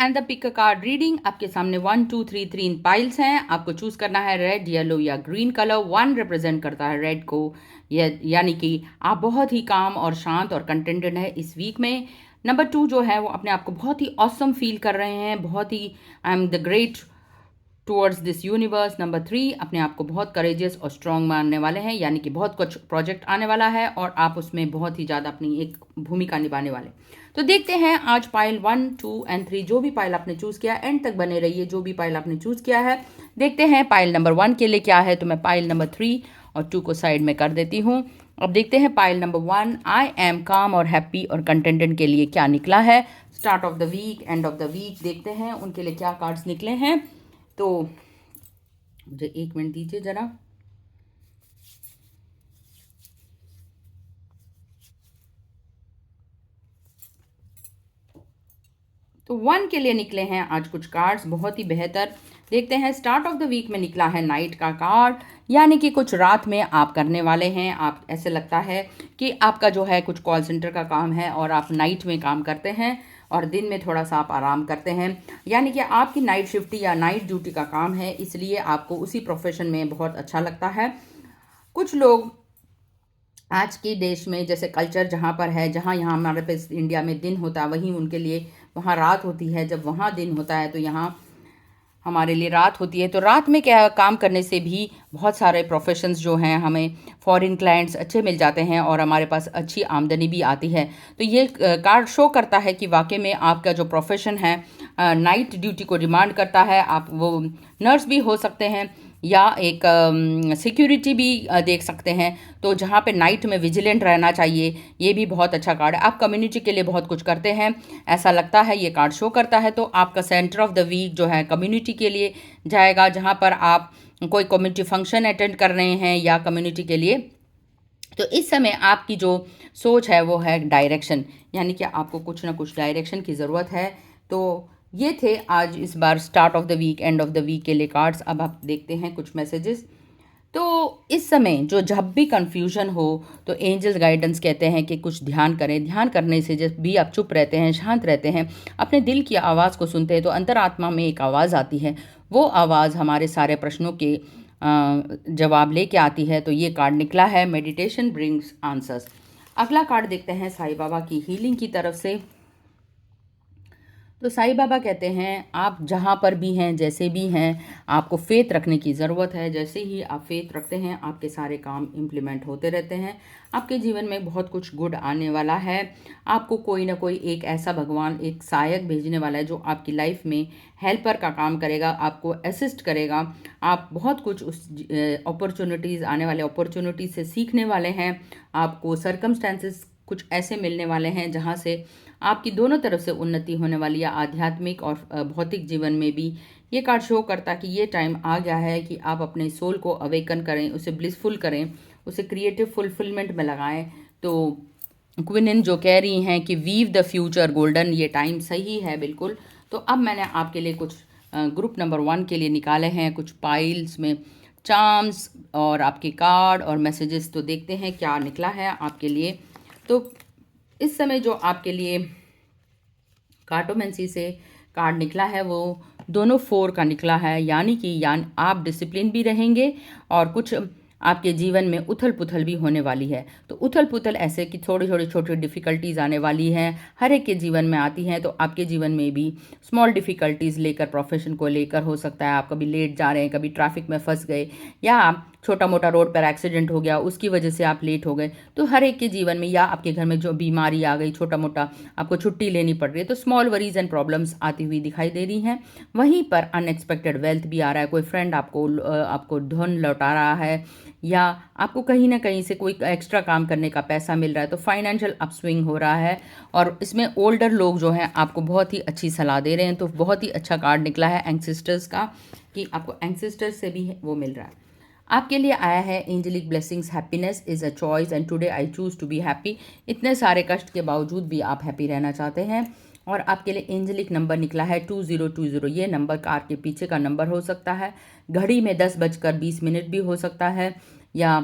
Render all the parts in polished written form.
And the pick a card reading. आपके सामने 1 2 3 3 piles हैं। आपको चूज करना है रेड, येलो या ग्रीन कलर। 1 रिप्रेजेंट करता है रेड को, यानी कि आप बहुत ही काम और शांत और कंटेंटेड है इस वीक में। नंबर 2 जो है वो अपने आप को बहुत ही ऑसम फील कर रहे हैं, बहुत ही I am the great towards this universe. Number 3 अपने आप को बहुत करेजियस और स्ट्रॉन्ग मानने वाले हैं, यानी कि बहुत कुछ प्रोजेक्ट आने वाला है और आप उसमें बहुत ही ज़्यादा अपनी एक भूमिका निभाने वाले। तो देखते हैं आज पाइल 1 2 एंड 3, जो भी पाइल आपने चूज़ किया एंड तक बने रहिए। जो भी पाइल आपने चूज़ किया है देखते हैं पाइल नंबर 1 के लिए क्या है। तो मैं पाइल नंबर 3 और 2 को साइड में कर देती हूँ। अब देखते हैं पाइल नंबर 1 आई एम काम और हैप्पी और कंटेंटेड के लिए क्या निकला है। Start of the week, end of the week देखते हैं उनके लिए क्या कार्ड्स निकले हैं। तो मुझे 1 मिनट दीजिए जरा। तो 1 के लिए निकले हैं आज कुछ कार्ड्स बहुत ही बेहतर। देखते हैं स्टार्ट ऑफ द वीक में निकला है नाइट का कार्ड, यानी कि कुछ रात में आप करने वाले हैं। आप ऐसे लगता है कि आपका जो है कुछ कॉल सेंटर का काम है और आप नाइट में काम करते हैं और दिन में थोड़ा सा आप आराम करते हैं, यानी कि आपकी नाइट शिफ्ट या नाइट ड्यूटी का काम है, इसलिए आपको उसी प्रोफेशन में बहुत अच्छा लगता है। कुछ लोग आज के देश में जैसे कल्चर जहाँ पर है, जहाँ यहाँ हमारे पास इंडिया में दिन होता है, वहीं उनके लिए वहाँ रात होती है। जब वहाँ दिन होता है तो यहाँ हमारे लिए रात होती है। तो रात में क्या काम करने से भी बहुत सारे प्रोफेशंस जो हैं, हमें फॉरेन क्लाइंट्स अच्छे मिल जाते हैं और हमारे पास अच्छी आमदनी भी आती है। तो ये कार्ड शो करता है कि वाकई में आपका जो प्रोफेशन है नाइट ड्यूटी को डिमांड करता है। आप वो नर्स भी हो सकते हैं या एक सिक्योरिटी भी देख सकते हैं। तो जहाँ पे नाइट में विजिलेंट रहना चाहिए, ये भी बहुत अच्छा कार्ड है। आप कम्युनिटी के लिए बहुत कुछ करते हैं ऐसा लगता है, ये कार्ड शो करता है। तो आपका सेंटर ऑफ द वीक जो है कम्युनिटी के लिए जाएगा, जहाँ पर आप कोई कम्युनिटी फंक्शन अटेंड कर रहे हैं या कम्युनिटी के लिए। तो इस समय आपकी जो सोच है वो है डायरेक्शन, यानी कि आपको कुछ ना कुछ डायरेक्शन की ज़रूरत है। तो ये थे आज इस बार start of the week end of the week के लिए कार्ड्स। अब आप देखते हैं कुछ मैसेजेस। तो इस समय जो जब भी कंफ्यूजन हो तो एंजल्स गाइडेंस कहते हैं कि कुछ ध्यान करें। ध्यान करने से जब भी आप चुप रहते हैं, शांत रहते हैं, अपने दिल की आवाज़ को सुनते हैं, तो अंतरात्मा में एक आवाज़ आती है। वो आवाज़ हमारे सारे प्रश्नों के जवाब लेके आती है। तो ये कार्ड निकला है मेडिटेशन ब्रिंग्स आंसर्स। अगला कार्ड देखते हैं साईं बाबा की हीलिंग की तरफ से। तो साईं बाबा कहते हैं आप जहाँ पर भी हैं, जैसे भी हैं, आपको फेथ रखने की ज़रूरत है। जैसे ही आप फेथ रखते हैं आपके सारे काम इम्प्लीमेंट होते रहते हैं। आपके जीवन में बहुत कुछ गुड आने वाला है। आपको कोई ना कोई एक ऐसा भगवान एक सहायक भेजने वाला है जो आपकी लाइफ में हेल्पर का काम करेगा, आपको असिस्ट करेगा। आप बहुत कुछ उस अपॉर्चुनिटीज़ आने वाले अपॉर्चुनिटीज़ से सीखने वाले हैं। आपको सर्कमस्टेंसेस कुछ ऐसे मिलने वाले हैं जहाँ से आपकी दोनों तरफ से उन्नति होने वाली है, आध्यात्मिक और भौतिक जीवन में भी। ये कार्ड शो करता कि ये टाइम आ गया है कि आप अपने सोल को अवेकन करें, उसे ब्लिसफुल करें, उसे क्रिएटिव फुलफिलमेंट में लगाएं। तो क्वीन जो कह रही हैं कि वीव द फ्यूचर गोल्डन, ये टाइम सही है बिल्कुल। तो अब मैंने आपके लिए कुछ ग्रुप नंबर 1 के लिए निकाले हैं कुछ पाइल्स में चार्म्स और आपके कार्ड और मैसेजेस। तो देखते हैं क्या निकला है आपके लिए। तो इस समय जो आपके लिए कार्टोमेंसी से कार्ड निकला है वो दोनों 4 का निकला है, यानी कि आप डिसिप्लिन भी रहेंगे और कुछ आपके जीवन में उथल पुथल भी होने वाली है। तो उथल पुथल ऐसे कि थोड़ी थोड़ी छोटी डिफ़िकल्टीज़ आने वाली हैं, हर एक के जीवन में आती हैं। तो आपके जीवन में भी स्मॉल डिफ़िकल्टीज़ लेकर, प्रोफेशन को लेकर हो सकता है। आप कभी लेट जा रहे हैं, कभी ट्रैफिक में फंस गए, या छोटा मोटा रोड पर एक्सीडेंट हो गया, उसकी वजह से आप लेट हो गए। तो हर एक के जीवन में, या आपके घर में जो बीमारी आ गई, छोटा मोटा आपको छुट्टी लेनी पड़ रही है, तो स्मॉल वरीज एंड प्रॉब्लम्स आती हुई दिखाई दे रही हैं। वहीं पर अनएक्सपेक्टेड वेल्थ भी आ रहा है। कोई फ्रेंड आपको धन लौटा रहा है, या आपको कहीं ना कहीं से कोई एक्स्ट्रा काम करने का पैसा मिल रहा है। तो फाइनेंशियल अपस्विंग हो रहा है और इसमें ओल्डर लोग जो हैं आपको बहुत ही अच्छी सलाह दे रहे हैं। तो बहुत ही अच्छा कार्ड निकला है एंसेस्टर्स का, कि आपको एंसेस्टर्स से भी वो मिल रहा है। आपके लिए आया है angelic blessings, happiness is a choice and today I choose to be happy. इतने सारे कष्ट के बावजूद भी आप हैप्पी रहना चाहते हैं। और आपके लिए एंजेलिक नंबर निकला है 2020। ये नंबर कार के पीछे का नंबर हो सकता है, घड़ी में 10:20 भी हो सकता है, या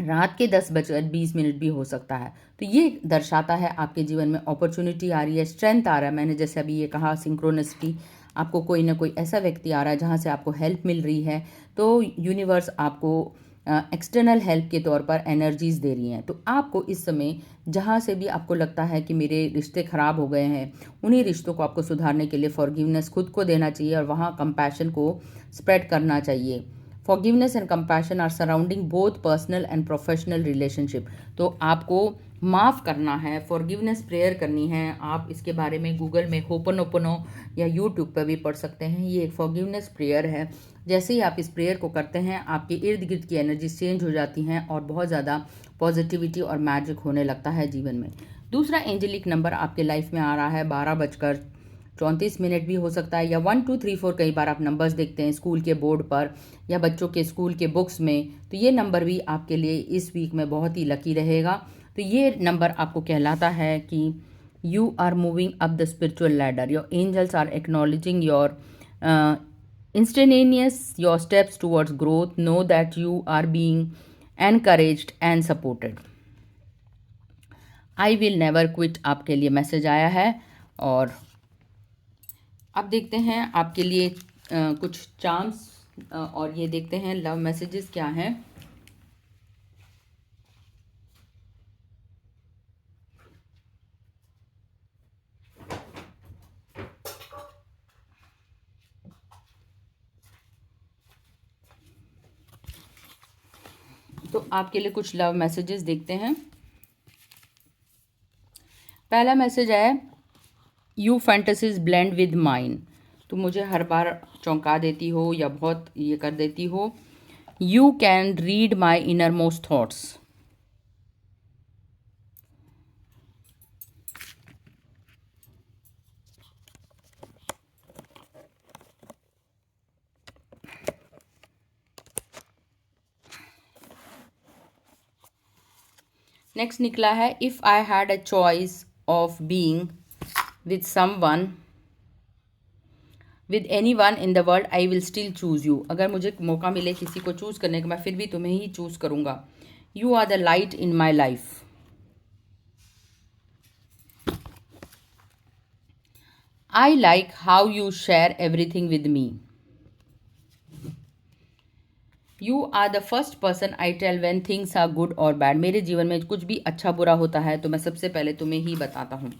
रात के 10:20 भी हो सकता है। तो ये दर्शाता है आपके जीवन में अपॉर्चुनिटी आ रही है, स्ट्रेंथ आ रहा है। मैंने जैसे अभी ये कहा सिंक्रोनिसिटी, आपको कोई ना कोई ऐसा व्यक्ति आ रहा है जहाँ से आपको हेल्प मिल रही है। तो यूनिवर्स आपको एक्सटर्नल हेल्प के तौर पर एनर्जीज दे रही हैं। तो आपको इस समय जहाँ से भी आपको लगता है कि मेरे रिश्ते ख़राब हो गए हैं, उन्हीं रिश्तों को आपको सुधारने के लिए फॉरगिवनेस खुद को देना चाहिए और वहाँ कंपैशन को स्प्रेड करना चाहिए। Forgiveness and compassion are surrounding both personal and professional relationship. तो आपको माफ़ करना है, फॉरगिवनेस प्रेयर करनी है। आप इसके बारे में गूगल में होपनोपनो या यूट्यूब पर भी पढ़ सकते हैं। ये एक फॉरगिवनेस प्रेयर है। जैसे ही आप इस प्रेयर को करते हैं, आपके इर्द गिर्द की एनर्जी चेंज हो जाती हैं और बहुत ज़्यादा पॉजिटिविटी और मैजिक होने लगता है जीवन में। दूसरा एंजेलिक नंबर आपके लाइफ में आ रहा है 12:34 भी हो सकता है, या 1 2 3 4 कई बार आप नंबर्स देखते हैं स्कूल के बोर्ड पर या बच्चों के स्कूल के बुक्स में। तो ये नंबर भी आपके लिए इस वीक में बहुत ही लकी रहेगा। तो ये नंबर आपको कहलाता है कि you are moving up the spiritual ladder, your angels are acknowledging your instantaneous your steps towards growth. Know that you are being encouraged and supported. I will never quit आपके लिए message आया है। और अब देखते हैं आपके लिए कुछ चांस और ये देखते हैं लव मैसेजेस क्या हैं। तो आपके लिए कुछ लव मैसेजेस देखते हैं। पहला मैसेज है you fantasies blend with mine. तो मुझे हर बार चौंका देती हो या बहुत ये कर देती हो। You can read my inner most thoughts. Next निकला है if I had a choice of being with someone with any one in the world I will still choose you. अगर मुझे मौका मिले किसी को चूज़ करने का, मैं फिर भी तुम्हें ही चूज़ करूँगा। You are the light in my life. I like how you share everything with me. You are the first person I tell when things are good और बैड। मेरे जीवन में कुछ भी अच्छा बुरा होता है तो मैं सबसे पहले तुम्हें ही बताता हूँ।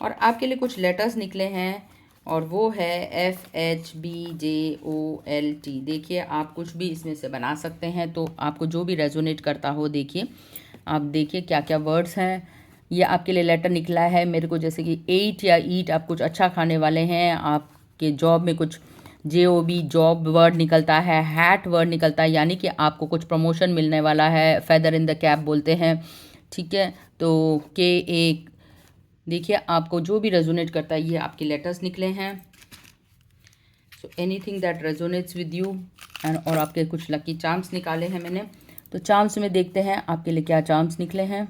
और आपके लिए कुछ लेटर्स निकले हैं और वो है FHBJOLT। देखिए आप कुछ भी इसमें से बना सकते हैं, तो आपको जो भी रेजोनेट करता हो देखिए। आप देखिए क्या क्या वर्ड्स हैं। ये आपके लिए लेटर निकला है मेरे को, जैसे कि एट या ईट, आप कुछ अच्छा खाने वाले हैं। आपके जॉब में कुछ JOB जॉब वर्ड निकलता है, हैट वर्ड निकलता है, यानी कि आपको कुछ प्रमोशन मिलने वाला है। फेदर इन द कैप बोलते हैं, ठीक है। तो KA देखिए आपको जो भी रेजोनेट करता है, ये आपके लेटर्स निकले हैं। So anything that resonates with you and. और आपके कुछ लकी चार्म्स निकाले हैं मैंने, तो चार्म्स में देखते हैं आपके लिए क्या चार्म्स निकले हैं।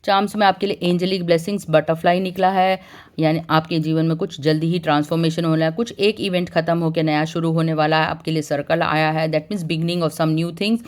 चार्म्स में आपके लिए एंजेलिक ब्लेसिंग्स बटरफ्लाई निकला है, यानी आपके जीवन में कुछ जल्दी ही ट्रांसफॉर्मेशन होना है। कुछ एक इवेंट खत्म होकर नया शुरू होने वाला है। आपके लिए सर्कल आया है, that means beginning of some new things.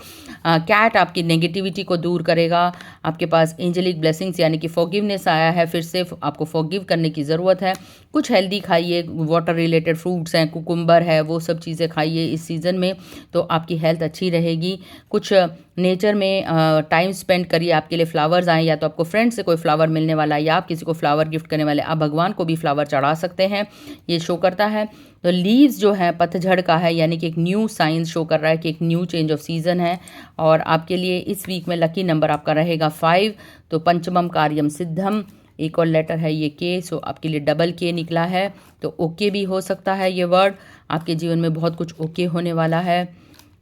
Cat आपकी नेगेटिविटी को दूर करेगा। आपके पास एंजेलिक ब्लेसिंग्स यानी कि फॉरगिवनेस आया है, फिर से आपको फॉरगिव करने की ज़रूरत है। कुछ हेल्दी खाइए, वाटर रिलेटेड फ्रूट्स हैं, कुकुम्बर है, वो सब चीज़ें खाइए इस सीज़न में, तो आपकी हेल्थ अच्छी रहेगी। कुछ नेचर में टाइम स्पेंड करिए। आपके लिए फ्लावर्स आए, या तो आपको फ्रेंड से कोई फ्लावर मिलने वाला है या आप किसी को फ्लावर गिफ्ट करने वाले, आप भगवान को भी फ्लावर चढ़ा सकते हैं, ये शो करता है। तो लीव्स जो है पतझड़ का है, यानी कि एक न्यू साइंस शो कर रहा है कि एक न्यू चेंज ऑफ सीजन है। और आपके लिए इस वीक में लकी नंबर आपका रहेगा 5। तो पंचमम कार्यम सिद्धम। एक और लेटर है ये K, सो आपके लिए डबल K निकला है, तो ओके भी हो सकता है ये वर्ड। आपके जीवन में बहुत कुछ ओके होने वाला है।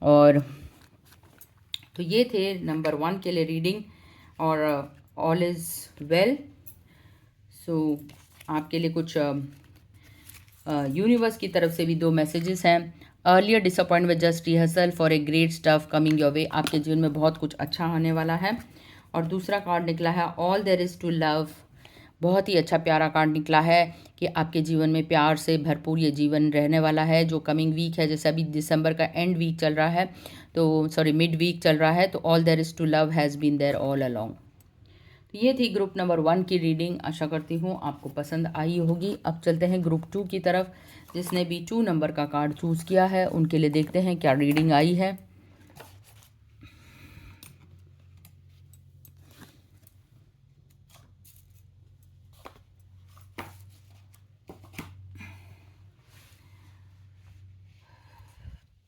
और तो ये थे नंबर 1 के लिए रीडिंग, और ऑल इज़ वेल। सो आपके लिए कुछ यूनिवर्स की तरफ से भी 2 मैसेजेस हैं। Earlier disappointment just rehearsal for a great stuff coming your way. आपके जीवन में बहुत कुछ अच्छा आने वाला है। और दूसरा कार्ड निकला है all there is to love बहुत ही अच्छा प्यारा कार्ड निकला है कि आपके जीवन में प्यार से भरपूर ये जीवन रहने वाला है। जो कमिंग वीक है, जैसे अभी दिसंबर का एंड वीक चल रहा है, तो सॉरी मिड वीक चल रहा है, तो all there is to love has been there all along. ये थी ग्रुप नंबर 1 की रीडिंग। आशा करती हूँ आपको पसंद आई होगी। अब चलते हैं ग्रुप 2 की तरफ। जिसने भी 2 नंबर का कार्ड चूज़ किया है उनके लिए देखते हैं क्या रीडिंग आई है।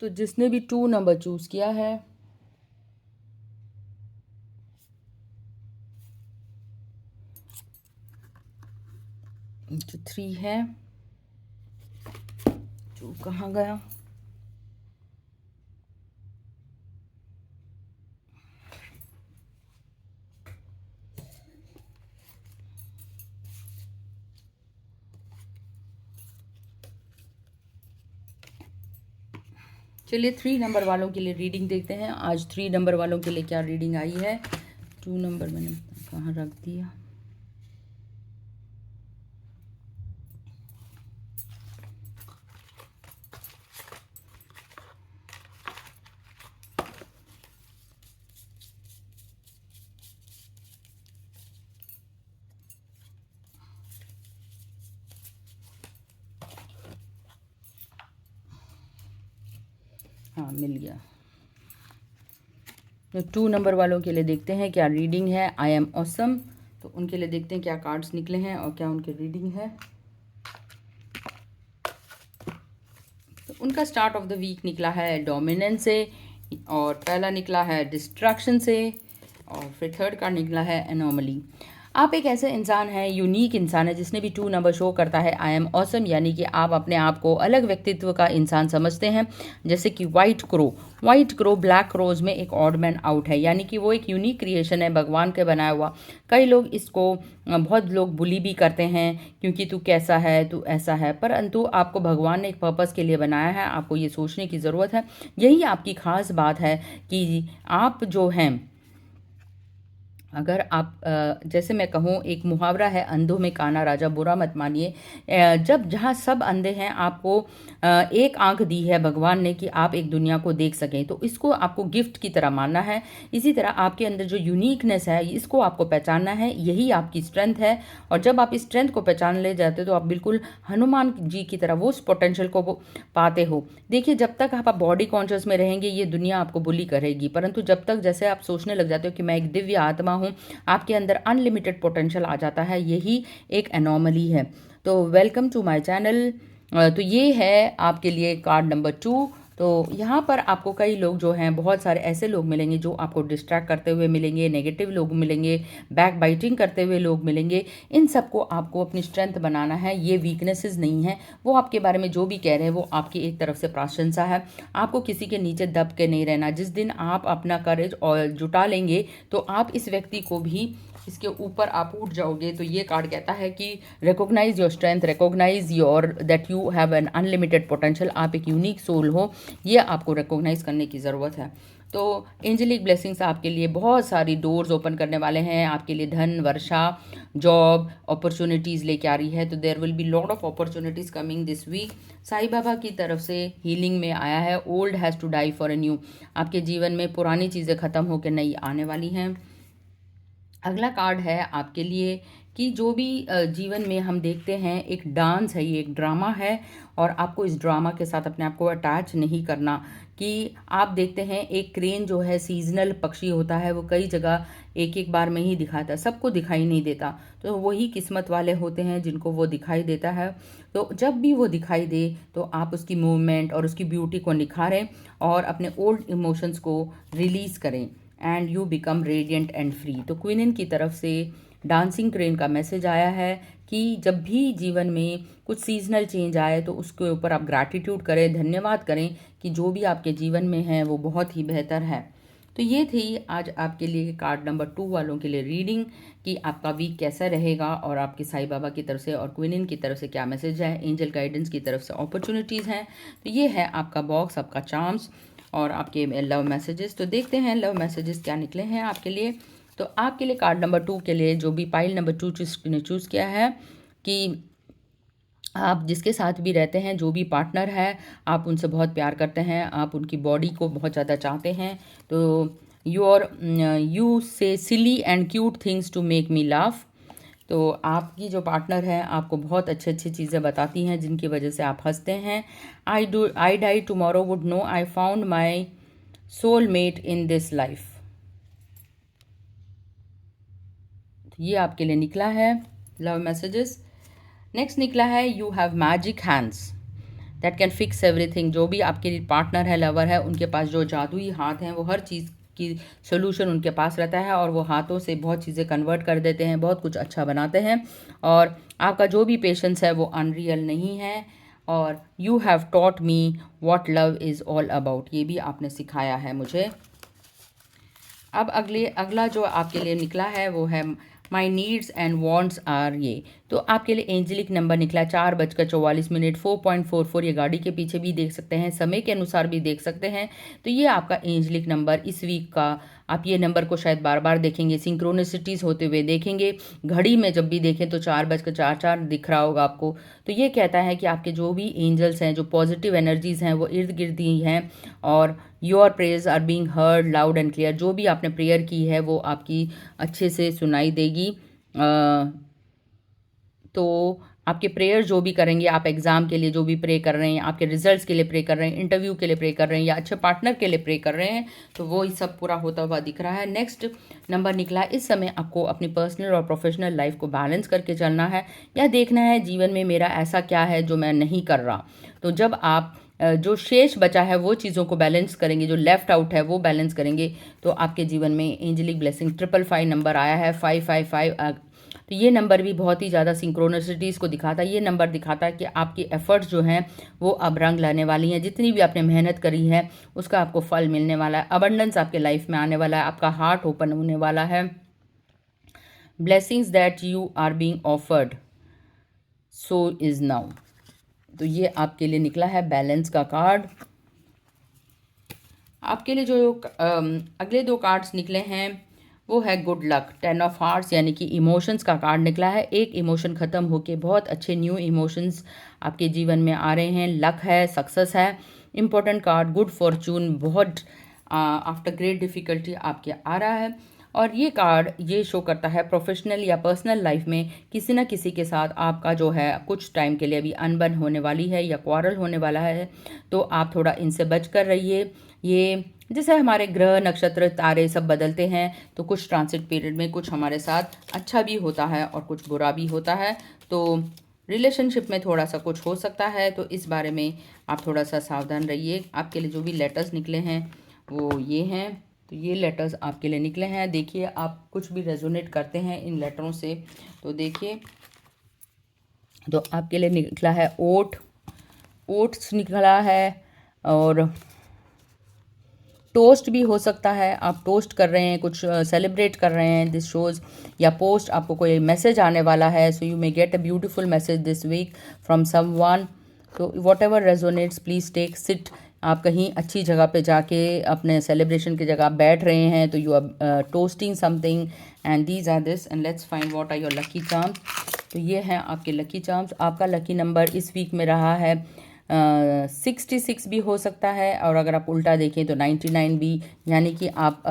तो जिसने भी 2 नंबर चूज़ किया है, जो 3 है, जो कहाँ गया, चलिए 3 नंबर वालों के लिए रीडिंग देखते हैं। आज 3 नंबर वालों के लिए क्या रीडिंग आई है। 2 नंबर मैंने कहाँ रख दिया। हाँ, मिल गया। तो 2 नंबर वालों के लिए देखते हैं क्या रीडिंग है। I am awesome. तो उनके लिए देखते हैं क्या कार्ड्स निकले हैं और क्या उनकी रीडिंग है। तो उनका स्टार्ट ऑफ द वीक निकला है डोमिनेंस से, और पहला निकला है डिस्ट्रैक्शन से, और फिर थर्ड कार्ड निकला है एनोमली। आप एक ऐसे इंसान हैं, यूनिक इंसान है, जिसने भी 2 नंबर शो करता है आई एम ऑसम, यानी कि आप अपने आप को अलग व्यक्तित्व का इंसान समझते हैं। जैसे कि वाइट क्रो ब्लैक क्रोज में एक ऑड मैन आउट है, यानी कि वो एक यूनिक क्रिएशन है, भगवान के बनाया हुआ। कई लोग इसको बहुत लोग बुली भी करते हैं क्योंकि तू कैसा है, तू ऐसा है, परंतु आपको भगवान ने एक पर्पस के लिए बनाया है। आपको ये सोचने की ज़रूरत है। यही आपकी खास बात है कि आप जो हैं, अगर आप जैसे मैं कहूँ, एक मुहावरा है, अंधों में काना राजा, बुरा मत मानिए। जब जहाँ सब अंधे हैं, आपको एक आंख दी है भगवान ने कि आप एक दुनिया को देख सकें, तो इसको आपको गिफ्ट की तरह मानना है। इसी तरह आपके अंदर जो यूनिकनेस है, इसको आपको पहचानना है। यही आपकी स्ट्रेंथ है। और जब आप इस स्ट्रेंथ को पहचान ले जाते हो, तो आप बिल्कुल हनुमान जी की तरह वो उस पोटेंशियल को पाते हो। देखिए, जब तक आप बॉडी कॉन्शियस में रहेंगे, ये दुनिया आपको बुली करेगी, परंतु जब तक जैसे आप सोचने लग जाते हो कि मैं एक दिव्य आत्मा हूँ, आपके अंदर अनलिमिटेड पोटेंशियल आ जाता है। यही एक एनॉमली है। तो वेलकम टू माय चैनल। तो ये है आपके लिए कार्ड नंबर 2। तो यहाँ पर आपको कई लोग जो हैं, बहुत सारे ऐसे लोग मिलेंगे जो आपको डिस्ट्रैक्ट करते हुए मिलेंगे, नेगेटिव लोग मिलेंगे, बैक बाइटिंग करते हुए लोग मिलेंगे। इन सबको आपको अपनी स्ट्रेंथ बनाना है। ये वीकनेसेस नहीं है। वो आपके बारे में जो भी कह रहे हैं, वो आपकी एक तरफ से प्रशंसा है। आपको किसी के नीचे दब के नहीं रहना। जिस दिन आप अपना करेज और जुटा लेंगे, तो आप इस व्यक्ति को भी इसके ऊपर आप उठ जाओगे। तो ये कार्ड कहता है कि recognise your strength, recognise your that you have an unlimited potential. आप एक यूनिक सोल हो, ये आपको रिकॉग्नाइज करने की ज़रूरत है। तो एंजेलिक ब्लेसिंग्स आपके लिए बहुत सारी डोर्स ओपन करने वाले हैं। आपके लिए धन, वर्षा, जॉब, अपॉर्चुनिटीज़ लेके आ रही है। तो there will be lot of opportunities coming this week. Sai Baba की तरफ से हीलिंग में आया है, old has to die for a new. आपके जीवन में पुरानी चीज़ें ख़त्म होकर नई आने वाली हैं। अगला कार्ड है आपके लिए कि जो भी जीवन में हम देखते हैं, एक डांस है, ये एक ड्रामा है, और आपको इस ड्रामा के साथ अपने आप को अटैच नहीं करना। कि आप देखते हैं, एक क्रेन जो है सीजनल पक्षी होता है, वो कई जगह एक एक बार में ही दिखाता है, सबको दिखाई नहीं देता। तो वही किस्मत वाले होते हैं जिनको वो दिखाई देता है। तो जब भी वो दिखाई दे, तो आप उसकी मूवमेंट और उसकी ब्यूटी को निखारें और अपने ओल्ड इमोशंस को रिलीज़ करें, and you become radiant and free. तो क्वीन की तरफ से डांसिंग क्रेन का मैसेज आया है कि जब भी जीवन में कुछ सीजनल चेंज आए, तो उसके ऊपर आप ग्रैटिट्यूड करें, धन्यवाद करें कि जो भी आपके जीवन में है वो बहुत ही बेहतर है। तो ये थी आज आपके लिए कार्ड नंबर 2 वालों के लिए रीडिंग कि आपका वीक कैसा रहेगा, और आपके साईं बाबा की तरफ से और क्वीन की तरफ से क्या मैसेज है, एंजल गाइडेंस की तरफ से अपॉर्चुनिटीज़ हैं। तो ये है आपका बॉक्स, आपका चार्म्स और आपके लव मैसेजेस। तो देखते हैं लव मैसेजेस क्या निकले हैं आपके लिए। तो आपके लिए कार्ड नंबर 2 के लिए जो भी पाइल नंबर 2 ने चूज़ किया है कि आप जिसके साथ भी रहते हैं, जो भी पार्टनर है, आप उनसे बहुत प्यार करते हैं, आप उनकी बॉडी को बहुत ज़्यादा चाहते हैं। तो you say silly and cute things to make me laugh. तो आपकी जो पार्टनर है आपको बहुत अच्छी अच्छी चीज़ें बताती हैं जिनकी वजह से आप हंसते हैं। I die tomorrow would know I found my soulmate in this life. ये आपके लिए निकला है लव मैसेजेस। नेक्स्ट निकला है you have magic hands that can fix everything. जो भी आपके पार्टनर है, लवर है, उनके पास जो जादुई हाथ हैं, वो हर चीज़ की सोल्यूशन उनके पास रहता है और वो हाथों से बहुत चीज़ें कन्वर्ट कर देते हैं, बहुत कुछ अच्छा बनाते हैं। और आपका जो भी पेशेंस है वो अनरियल नहीं है। और you have taught me what love is all about, ये भी आपने सिखाया है मुझे। अब अगला जो आपके लिए निकला है वो है my needs and wants are ये। तो आपके लिए एंजेलिक नंबर निकला 4:44, 4.44। ये गाड़ी के पीछे भी देख सकते हैं, समय के अनुसार भी देख सकते हैं। तो ये आपका एंजेलिक नंबर इस वीक का, आप ये नंबर को शायद बार बार देखेंगे, सिंक्रोनिसिटीज़ होते हुए देखेंगे। घड़ी में जब भी देखें तो 4:44 दिख रहा होगा आपको। तो ये कहता है कि आपके जो भी एंजल्स हैं, जो पॉजिटिव एनर्जीज़ हैं, वो इर्द गिर्द ही हैं और your prayers are being heard loud and clear. जो भी आपने प्रेयर की है वो आपकी अच्छे से सुनाई देगी। तो आपके प्रेयर जो भी करेंगे, आप एग्ज़ाम के लिए जो भी प्रे कर रहे हैं, आपके रिजल्ट्स के लिए प्रे कर रहे हैं, इंटरव्यू के लिए प्रे कर रहे हैं या अच्छे पार्टनर के लिए प्रे कर रहे हैं, तो वो ही सब पूरा होता हुआ दिख रहा है। नेक्स्ट नंबर निकला, इस समय आपको अपनी पर्सनल और प्रोफेशनल लाइफ को बैलेंस करके चलना है या देखना है जीवन में मेरा ऐसा क्या है जो मैं नहीं कर रहा। तो जब आप जो शेष बचा है वो चीज़ों को बैलेंस करेंगे, जो लेफ्ट आउट है वो बैलेंस करेंगे, तो आपके जीवन में एंजेलिक ब्लेसिंग 555 नंबर आया है, 555। तो ये नंबर भी बहुत ही ज़्यादा सिंक्रोनिसिटीज़ को दिखाता है। ये नंबर दिखाता है कि आपकी एफर्ट्स जो हैं वो अब रंग लाने वाली हैं। जितनी भी आपने मेहनत करी है उसका आपको फल मिलने वाला है। अबंडेंस आपके लाइफ में आने वाला है, आपका हार्ट ओपन होने वाला है। Blessings that you are being offered so is now. तो ये आपके लिए निकला है बैलेंस का कार्ड। आपके लिए जो अगले दो कार्ड्स निकले हैं वो है गुड लक, 10 ऑफ हार्ट्स, यानी कि इमोशंस का कार्ड निकला है। एक इमोशन ख़त्म होके बहुत अच्छे न्यू इमोशंस आपके जीवन में आ रहे हैं। लक है, सक्सेस है। इम्पोर्टेंट कार्ड गुड फॉर्चून, बहुत आफ्टर ग्रेट डिफ़िकल्टी आपके आ रहा है। और ये कार्ड ये शो करता है प्रोफेशनल या पर्सनल लाइफ में किसी न किसी के साथ आपका जो है कुछ टाइम के लिए अभी अनबन होने वाली है या क्वारल होने वाला है। तो आप थोड़ा इनसे बच कर रहिए। ये जैसे हमारे ग्रह, नक्षत्र, तारे सब बदलते हैं, तो कुछ ट्रांसिट पीरियड में कुछ हमारे साथ अच्छा भी होता है और कुछ बुरा भी होता है। तो रिलेशनशिप में थोड़ा सा कुछ हो सकता है, तो इस बारे में आप थोड़ा सा सावधान रहिए। आपके लिए जो भी लेटर्स निकले हैं वो ये हैं। तो ये लेटर्स आपके लिए निकले हैं। देखिए आप कुछ भी रेजोनेट करते हैं इन लेटरों से तो देखिए। तो आपके लिए निकला है ओट्स निकला है, और टोस्ट भी हो सकता है। आप टोस्ट कर रहे हैं, कुछ सेलिब्रेट कर रहे हैं, दिस शोज़। या पोस्ट आपको कोई मैसेज आने वाला है, so you may get a beautiful message this week from someone. तो whatever resonates please take it. आप कहीं अच्छी जगह पे जाके अपने सेलिब्रेशन की जगह बैठ रहे हैं, तो you are toasting something and these are this and let's find what are your lucky charms. तो ये हैं आपके लकी चार्म्स। आपका लकी नंबर इस वीक में रहा है 66 भी हो सकता है, और अगर आप उल्टा देखें तो 99 भी, यानी कि आप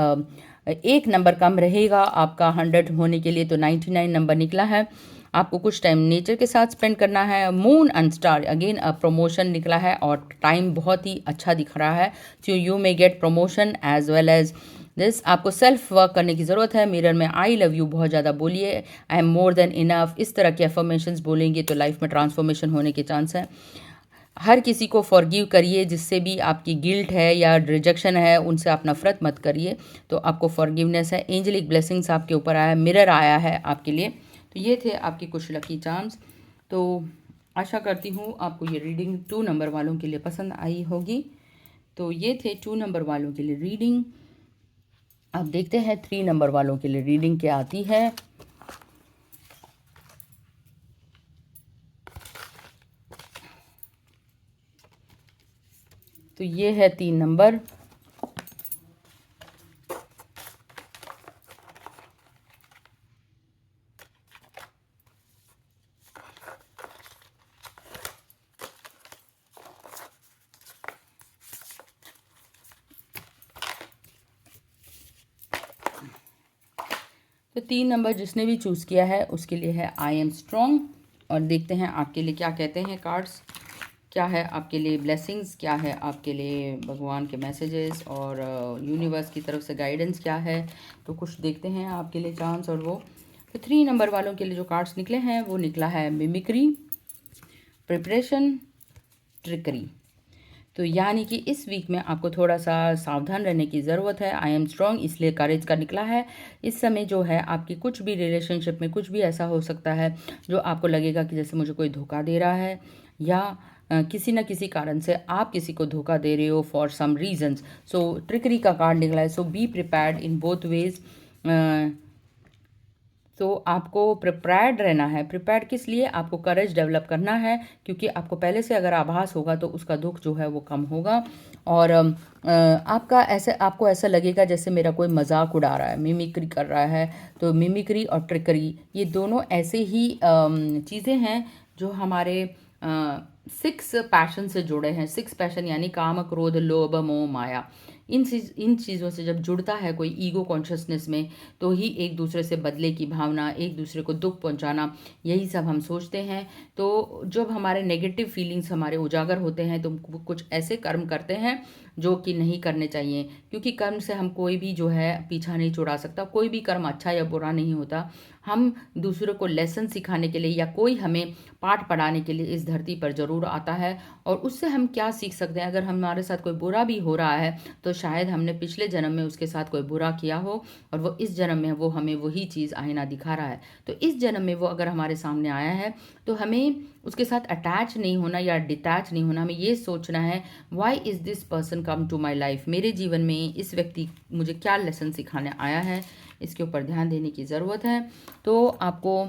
एक नंबर कम रहेगा आपका 100 होने के लिए, तो 99 नंबर निकला है। आपको कुछ टाइम नेचर के साथ स्पेंड करना है। Moon and star again promotion निकला है और टाइम बहुत ही अच्छा दिख रहा है। So you may get promotion as well as this. आपको सेल्फ वर्क करने की ज़रूरत है। मिरर में आई लव यू बहुत ज़्यादा बोलिए, I am more than enough, इस तरह के अफर्मेशंस बोलेंगे तो लाइफ में ट्रांसफॉर्मेशन होने के चांस हैं। हर किसी को फॉरगिव करिए, जिससे भी आपकी गिल्ट है या रिजेक्शन है उनसे आप नफरत मत करिए, तो आपको फॉरगिवनेस है। एंजेलिक ब्लेसिंग्स आपके ऊपर आया है, मिरर आया है आपके लिए। तो ये थे आपके कुछ लकी चार्म्स। तो आशा करती हूँ आपको ये रीडिंग 2 नंबर वालों के लिए पसंद आई होगी। तो ये थे 2 नंबर वालों के लिए रीडिंग। अब देखते हैं 3 नंबर वालों के लिए रीडिंग क्या आती है। तो ये है 3 नंबर। 3 नंबर जिसने भी चूज़ किया है उसके लिए है आई एम स्ट्रॉन्ग। और देखते हैं आपके लिए क्या कहते हैं कार्ड्स। क्या है आपके लिए ब्लेसिंग्स, क्या है आपके लिए भगवान के मैसेजेस और यूनिवर्स की तरफ से गाइडेंस क्या है। तो कुछ देखते हैं आपके लिए चांस। और वो तो 3 नंबर वालों के लिए जो कार्ड्स निकले हैं वो निकला है मिमिक्री, प्रिपरेशन, ट्रिकरी। तो यानी कि इस वीक में आपको थोड़ा सा सावधान रहने की ज़रूरत है। आई एम स्ट्रॉन्ग इसलिए करेज का निकला है। इस समय जो है आपकी कुछ भी रिलेशनशिप में कुछ भी ऐसा हो सकता है जो आपको लगेगा कि जैसे मुझे कोई धोखा दे रहा है, या किसी न किसी कारण से आप किसी को धोखा दे रहे हो for some reasons. So trickery का कार्ड निकला है। So be prepared in both ways. तो आपको प्रिपेयर्ड रहना है। प्रिपेयर्ड किस लिए? आपको करेज डेवलप करना है, क्योंकि आपको पहले से अगर आभास होगा तो उसका दुख जो है वो कम होगा। और आपको ऐसा लगेगा जैसे मेरा कोई मजाक उड़ा रहा है, मिमिक्री कर रहा है। तो मिमिक्री और ट्रिकरी ये दोनों ऐसे ही चीज़ें हैं जो हमारे 6 पैशन से जुड़े हैं। 6 पैशन यानी काम, क्रोध, लोभ, मोह, माया। इन चीज़ों से जब जुड़ता है कोई ईगो कॉन्शियसनेस में, तो ही एक दूसरे से बदले की भावना, एक दूसरे को दुख पहुंचाना, यही सब हम सोचते हैं। तो जब हमारे नेगेटिव फीलिंग्स हमारे उजागर होते हैं तो हम कुछ ऐसे कर्म करते हैं जो कि नहीं करने चाहिए, क्योंकि कर्म से हम कोई भी जो है पीछा नहीं छुड़ा सकता। कोई भी कर्म अच्छा या बुरा नहीं होता। हम दूसरों को लेसन सिखाने के लिए या कोई हमें पाठ पढ़ाने के लिए इस धरती पर ज़रूर आता है। और उससे हम क्या सीख सकते हैं? अगर हमारे साथ कोई बुरा भी हो रहा है तो शायद हमने पिछले जन्म में उसके साथ कोई बुरा किया हो, और वो इस जन्म में वो हमें वही चीज़ आईना दिखा रहा है। तो इस जन्म में वो अगर हमारे सामने आया है तो हमें उसके साथ अटैच नहीं होना या डिटैच नहीं होना। हमें ये सोचना है, why is this person come to my life. मेरे जीवन में इस व्यक्ति मुझे क्या लेसन सिखाने आया है, इसके ऊपर ध्यान देने की ज़रूरत है। तो आपको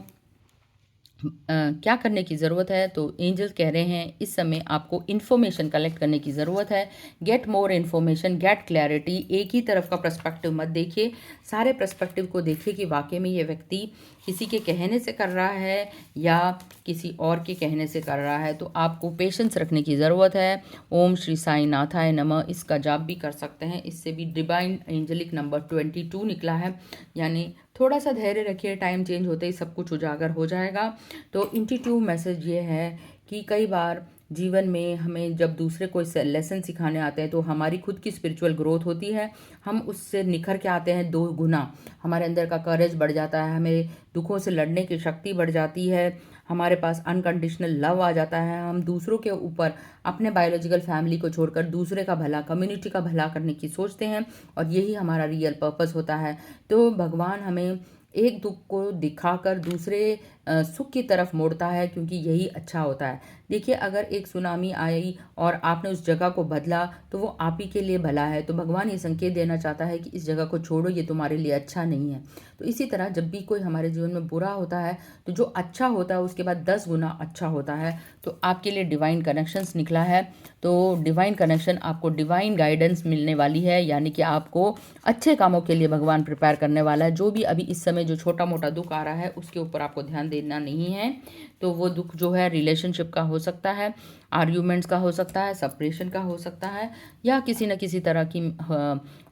क्या करने की ज़रूरत है? तो एंजल्स कह रहे हैं इस समय आपको इन्फॉर्मेशन कलेक्ट करने की ज़रूरत है। Get more information, get clarity. एक ही तरफ का पर्सपेक्टिव मत देखिए, सारे पर्सपेक्टिव को देखिए कि वाकई में ये व्यक्ति किसी के कहने से कर रहा है या किसी और के कहने से कर रहा है। तो आपको पेशेंस रखने की ज़रूरत है। ओम श्री साई नाथाय नमः इसका जाप भी कर सकते हैं। इससे भी डिवाइन एंजेलिक नंबर 22 निकला है। यानी थोड़ा सा धैर्य रखिए, टाइम चेंज होते ही सब कुछ उजागर हो जाएगा। तो इंट्यूटिव मैसेज ये है कि कई बार जीवन में हमें जब दूसरे कोई लेसन सिखाने आते हैं तो हमारी खुद की स्पिरिचुअल ग्रोथ होती है। हम उससे निखर के आते हैं 2 गुना। हमारे अंदर का करेज बढ़ जाता है, हमें दुखों से लड़ने की शक्ति बढ़ जाती है, हमारे पास अनकंडीशनल लव आ जाता है। हम दूसरों के ऊपर, अपने बायोलॉजिकल फैमिली को छोड़कर दूसरे का भला, कम्युनिटी का भला करने की सोचते हैं, और यही हमारा रियल पर्पस होता है। तो भगवान हमें एक दुख को दिखाकर दूसरे सुख की तरफ मोड़ता है, क्योंकि यही अच्छा होता है। देखिए, अगर एक सुनामी आई और आपने उस जगह को बदला तो वो आप ही के लिए भला है। तो भगवान ये संकेत देना चाहता है कि इस जगह को छोड़ो, ये तुम्हारे लिए अच्छा नहीं है। तो इसी तरह जब भी कोई हमारे जीवन में बुरा होता है तो जो अच्छा होता है उसके बाद 10 गुना अच्छा होता है। तो आपके लिए डिवाइन कनेक्शंस निकला है। तो डिवाइन कनेक्शन, आपको डिवाइन गाइडेंस मिलने वाली है, यानी कि आपको अच्छे कामों के लिए भगवान प्रिपेयर करने वाला है। जो भी अभी इस समय जो छोटा मोटा दुख आ रहा है उसके ऊपर आपको ध्यान देना नहीं है। तो वो दुख जो है रिलेशनशिप का हो सकता है, आर्ग्यूमेंट्स का हो सकता है, सेपरेशन का हो सकता है, या किसी न किसी तरह की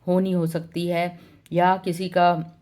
होनी हो सकती है, या किसी का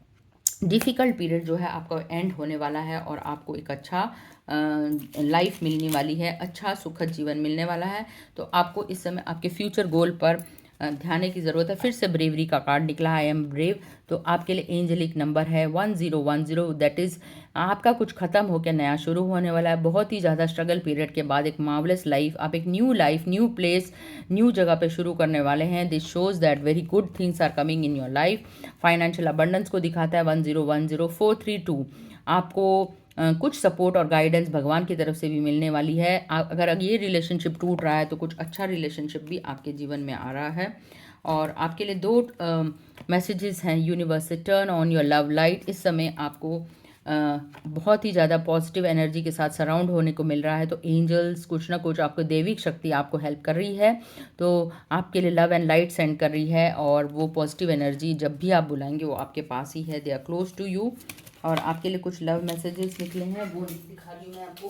डिफ़िकल्ट पीरियड जो है आपका एंड होने वाला है और आपको एक अच्छा लाइफ मिलने वाली है, अच्छा सुखद जीवन मिलने वाला है। तो आपको इस समय आपके फ्यूचर गोल पर ध्यान की ज़रूरत है। फिर से ब्रेवरी का कार्ड निकला, आई एम ब्रेव। तो आपके लिए एंजेलिक नंबर है 1010, दैट इज़ आपका कुछ ख़त्म होकर नया शुरू होने वाला है। बहुत ही ज़्यादा स्ट्रगल पीरियड के बाद एक मार्वलस लाइफ, आप एक new life, new place, new जगह पे शुरू करने वाले हैं। This shows that very good things are coming in your life. Financial abundance को दिखाता है 1010 432। आपको कुछ सपोर्ट और गाइडेंस भगवान की तरफ से भी मिलने वाली है। अगर ये रिलेशनशिप टूट रहा है तो कुछ अच्छा रिलेशनशिप भी आपके जीवन में आ रहा है। और आपके लिए 2 मैसेजेस हैं यूनिवर्स से। Turn on your love light. इस समय आपको बहुत ही ज़्यादा पॉजिटिव एनर्जी के साथ सराउंड होने को मिल रहा है। तो एंजल्स कुछ ना कुछ, आपको दैविक शक्ति आपको हेल्प कर रही है। तो आपके लिए लव एंड लाइट सेंड कर रही है, और वो पॉजिटिव एनर्जी जब भी आप बुलाएंगे वो आपके पास ही है। They are close to you. और आपके लिए कुछ लव मैसेजेस निकले हैं, वो दिखा रही हूँ मैं आपको।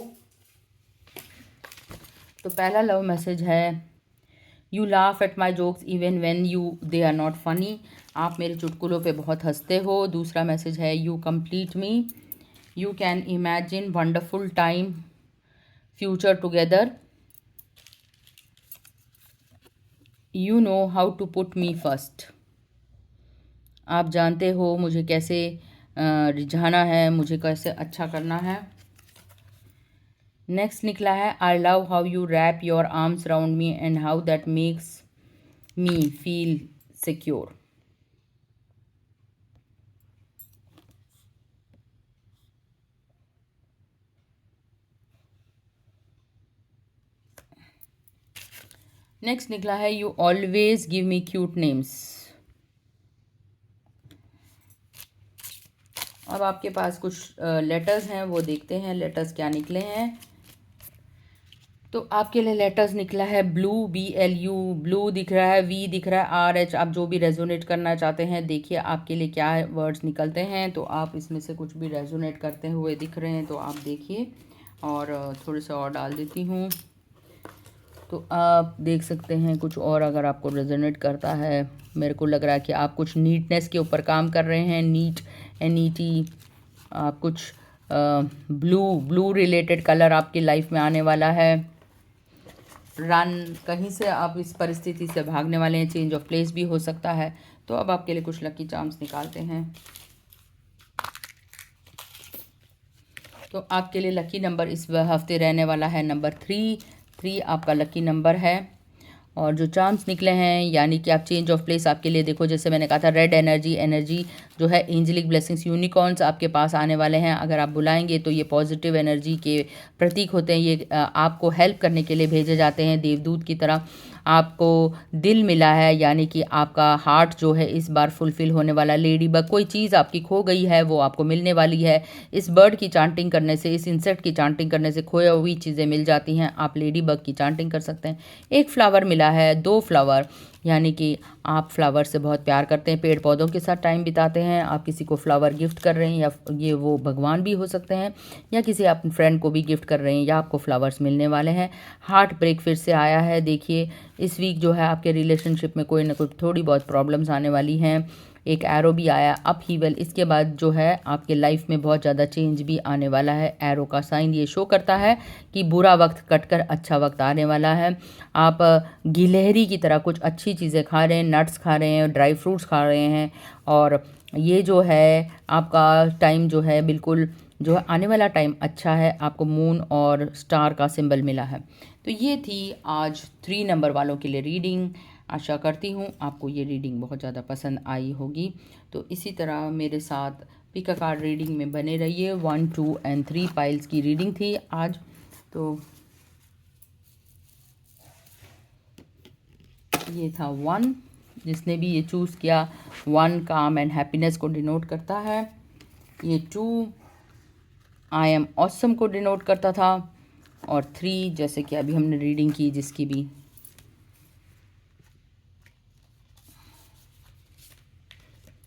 तो पहला लव मैसेज है, you laugh at my jokes even when they are not funny. आप मेरे चुटकुलों पे बहुत हंसते हो। दूसरा मैसेज है you complete me. You can imagine wonderful time future together. You know how to put me first. आप जानते हो मुझे कैसे रिझाना है, मुझे कैसे अच्छा करना है। नेक्स्ट निकला है I love how you wrap your arms around me and how that makes me feel secure. Next निकला है you always give me cute names. अब आपके पास कुछ लेटर्स हैं, वो देखते हैं लेटर्स क्या निकले हैं। तो आपके लिए लेटर्स निकला है ब्लू, BLU, ब्लू दिख रहा है, V दिख रहा है, RH। आप जो भी रेजोनेट करना चाहते हैं देखिए आपके लिए क्या वर्ड्स निकलते हैं। तो आप इसमें से कुछ भी रेजोनेट करते हुए दिख रहे हैं तो आप देखिए, और थोड़े से और डाल देती हूँ तो आप देख सकते हैं कुछ और अगर आपको रेजोनेट करता है। मेरे को लग रहा है कि आप कुछ नीटनेस के ऊपर काम कर रहे हैं, नीट NET। आप कुछ ब्लू रिलेटेड कलर आपकी लाइफ में आने वाला है। रन, कहीं से आप इस परिस्थिति से भागने वाले हैं, चेंज ऑफ प्लेस भी हो सकता है। तो अब आपके लिए कुछ लकी चार्म्स निकालते हैं। तो आपके लिए लकी नंबर इस हफ्ते रहने वाला है नंबर 3 आपका लकी नंबर है। और जो चार्म्स निकले हैं यानी कि आप चेंज ऑफ प्लेस आपके लिए देखो, जैसे मैंने कहा था रेड एनर्जी जो है एंजेलिक ब्लेसिंग्स यूनिकॉर्न्स आपके पास आने वाले हैं। अगर आप बुलाएंगे तो ये पॉजिटिव एनर्जी के प्रतीक होते हैं। ये आपको हेल्प करने के लिए भेजे जाते हैं देवदूत की तरह। आपको दिल मिला है यानी कि आपका हार्ट जो है इस बार फुलफिल होने वाला। लेडी बग, कोई चीज़ आपकी खो गई है वो आपको मिलने वाली है। इस बर्ड की चांटिंग करने से, इस इंसेक्ट की चांटिंग करने से खोई हुई चीज़ें मिल जाती हैं। आप लेडी बग की चांटिंग कर सकते हैं। एक फ्लावर मिला है, 2 फ्लावर, यानी कि आप फ्लावर से बहुत प्यार करते हैं, पेड़ पौधों के साथ टाइम बिताते हैं। आप किसी को फ्लावर गिफ्ट कर रहे हैं, या ये वो भगवान भी हो सकते हैं, या किसी अपने फ्रेंड को भी गिफ्ट कर रहे हैं, या आपको फ्लावर्स मिलने वाले हैं। हार्ट ब्रेक फिर से आया है। देखिए इस वीक जो है आपके रिलेशनशिप में कोई ना कोई थोड़ी बहुत प्रॉब्लम्स आने वाली हैं। एक एरो भी आया अपहीवल। इसके बाद जो है आपके लाइफ में बहुत ज़्यादा चेंज भी आने वाला है। एरो का साइन ये शो करता है कि बुरा वक्त कटकर अच्छा वक्त आने वाला है। आप गिलहरी की तरह कुछ अच्छी चीज़ें खा रहे हैं, नट्स खा रहे हैं, ड्राई फ्रूट्स खा रहे हैं। और ये जो है आपका टाइम जो है बिल्कुल जो है आने वाला टाइम अच्छा है। आपको मून और स्टार का सिंबल मिला है। तो ये थी आज 3 नंबर वालों के लिए रीडिंग। आशा करती हूँ आपको ये रीडिंग बहुत ज़्यादा पसंद आई होगी। तो इसी तरह मेरे साथ पिक अ कार्ड रीडिंग में बने रहिए। 1, 2 एंड 3 पाइल्स की रीडिंग थी आज। तो ये था 1, जिसने भी ये चूज़ किया 1 काम एंड हैप्पीनेस को डिनोट करता है। ये 2 आई एम ऑसम को डिनोट करता था। और 3 जैसे कि अभी हमने रीडिंग की जिसकी भी,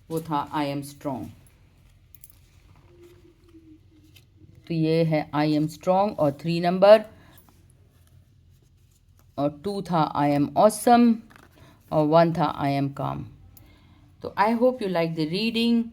वो था आई एम स्ट्रॉन्ग। तो ये है आई एम स्ट्रॉन्ग और 3 नंबर, और 2 था आई एम ऑसम, और 1 था आई एम काम। तो I hope you like the reading.